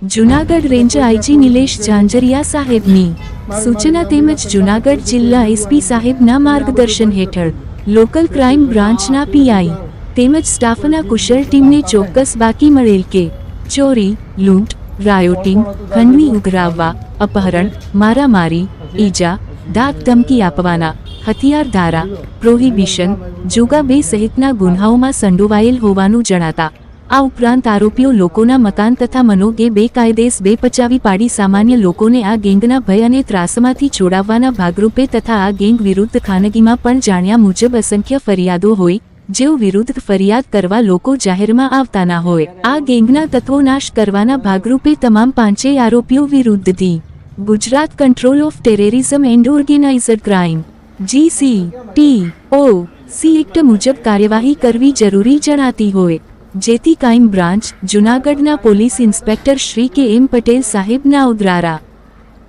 Junagadh range IG Nilesh Jhanjhariya સાહેબની સૂચના તેમજ જૂનાગઢ જિલ્લા એસપી સાહેબના માર્ગદર્શન હેઠળ લોકલ ક્રાઇમ બ્રાન્ચના પીઆઈ તેમજ સ્ટાફના કુશળ ટીમને ચોક્કસ બાકી મળેલ કે ચોરી, લૂંટ, રાયોટિંગ, ખંડણી ઉઘરાવવા, અપહરણ, મારામારી, ઈજા, ધાક ધમકી આપવાના, હથિયાર ધારા, પ્રોહિબિશન, જુગા બે સહિતના ગુન્હાઓમાં સંડોવાયેલ હોવાનું જણાતા આ ઉપરાંત આરોપીઓ લોકોના મકાન તથા મનોગે બેકાયદેસ પચાવી પાડી સામાન્ય લોકોને આ ગેંગના ભય અને ત્રાસમાંથી છોડાવવાના ભાગરૂપે તથા આ ગેંગ વિરુદ્ધ ખાનગીમાં પણ જાણ્યા મુજબ અસંખ્ય ફરિયાદો હોય જેઓ વિરુદ્ધ ફરિયાદ કરવા લોકો જાહેરમાં આવતા ના હોય આ ગેંગના તત્વો નાશ કરવાના ભાગરૂપે તમામ પાંચેય આરોપીઓ વિરુદ્ધથી Gujarat control of terrorism and organised crime GCTOC act મુજબ કાર્યવાહી કરવી જરૂરી જણાતી હોય જેથી ક્રાઇમ બ્રાન્ચ જૂનાગઢના police inspector Shri K M Patel સાહેબના દ્વારા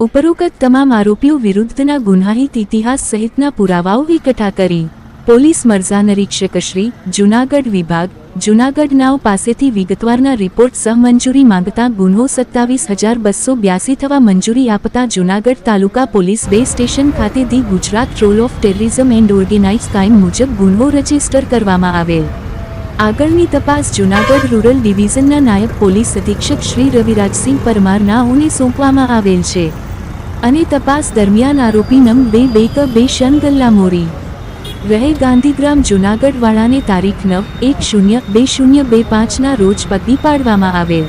ઉપરોક્ત તમામ આરોપીઓ વિરુદ્ધના ગુન્હાહિત ઇતિહાસ સહિતના પુરાવાઓ એકઠા કરી પોલીસ મરજા નિરીક્ષક શ્રી જૂનાગઢ વિભાગ જૂનાગઢ નાવ પાસેથી વિગતવારના રિપોર્ટ સહમંજૂરી માંગતા ગુન્હો 27,282 થવા મંજૂરી આપતા જૂનાગઢ તાલુકા પોલીસ બે સ્ટેશન ખાતે the Gujarat role of terrorism and organise crime મુજબ ગુન્હો રજીસ્ટર કરવામાં આવેલ આગળની તપાસ જૂનાગઢ રૂરલ ડિવિઝનના નાયબ પોલીસ અધિક્ષક શ્રી રવિરાજસિંહ પરમારનાઓને સોંપવામાં આવેલ છે અને તપાસ દરમિયાન આરોપી નંબર 2 શન ગલ્લામોરી રહે ગાંધીગ્રામ જૂનાગઢ વાળાને તારીખ 9/10/2025ના રોજ પકડી પાડવામાં આવેલ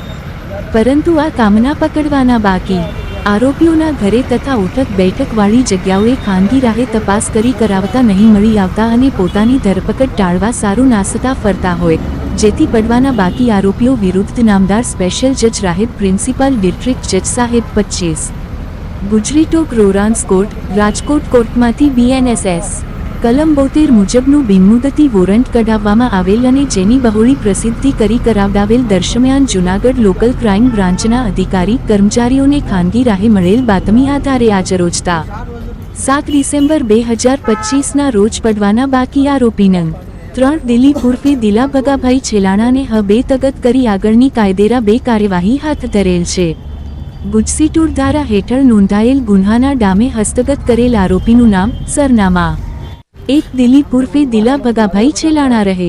પરંતુ આ કામના પકડવાના બાકી આરોપીઓના ઘરે તથા ઉઠક બેઠકવાળી જગ્યાઓએ ખાનગી રાહે તપાસ કરી કરાવતા નહીં મળી આવતા અને પોતાની ધરપકડ ટાળવા સારું નાસતા ફરતા હોય જેથી પડવાના બાકી આરોપીઓ વિરુદ્ધ નામદાર સ્પેશિયલ જજ રાહેબ પ્રિન્સિપલ ડિસ્ટ્રિક્ટ જજ સાહેબ 25 ગુજરીટોક રોરાન્સ કોર્ટ રાજકોટ કોર્ટમાંથી BNSS કલમ 72 મુજબનું બિનમુદતી વોરંટ કઢાવવામાં આવેલ અને જેની બહોળી પ્રસિદ્ધિ કરી કરાવડાવેલ દરમિયાન જૂનાગઢ લોકલ ક્રાઇમ બ્રાન્ચના અધિકારી કર્મચારીઓને ખાનગી રાહે મળેલ બાતમી આધારે આજરોજતા 7 ડિસેમ્બર 2025ના રોજ પડવાના બાકી આરોપી નંગ 3 દિલીપ ઉર્ફે દિલા ભગાભાઈ છેલાણાને હબે તગત કરી આગળની કાયદેરા બે કાર્યવાહી હાથ ધરેલ છે ગુજસીટોર ધારા હેઠળ નોંધાયેલ ગુન્હાના ડામે હસ્તગત કરેલ આરોપીનું નામ સરનામા 1 દિલીપ ઉર્ફે દિલા ભગાભાઈ છેલાણા રહે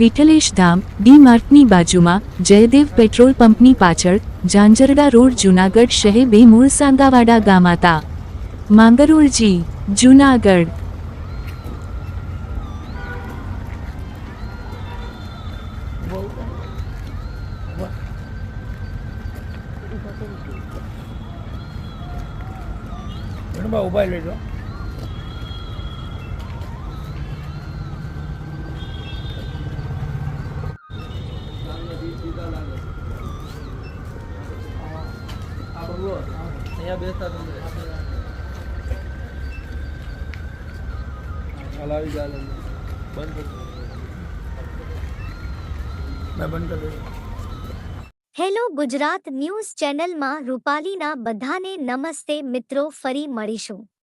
વિઠલેશ ધામ ડી માર્ટની બાજુમાં જયદેવ પેટ્રોલ પંપની પાછળ ઝાંઝરડા રોડ જૂનાગઢ શહેર બે મૂળ સાંગાવાડા ગામ હતા માંગરોળજી જૂનાગઢ ઉભા લેજો અહીંયા બેસતા હલાવી જાય બંધ કરી હેલો ગુજરાત ન્યૂઝ ચેનલમાં રૂપાલીના બધાને નમસ્તે મિત્રો ફરી મળીશું।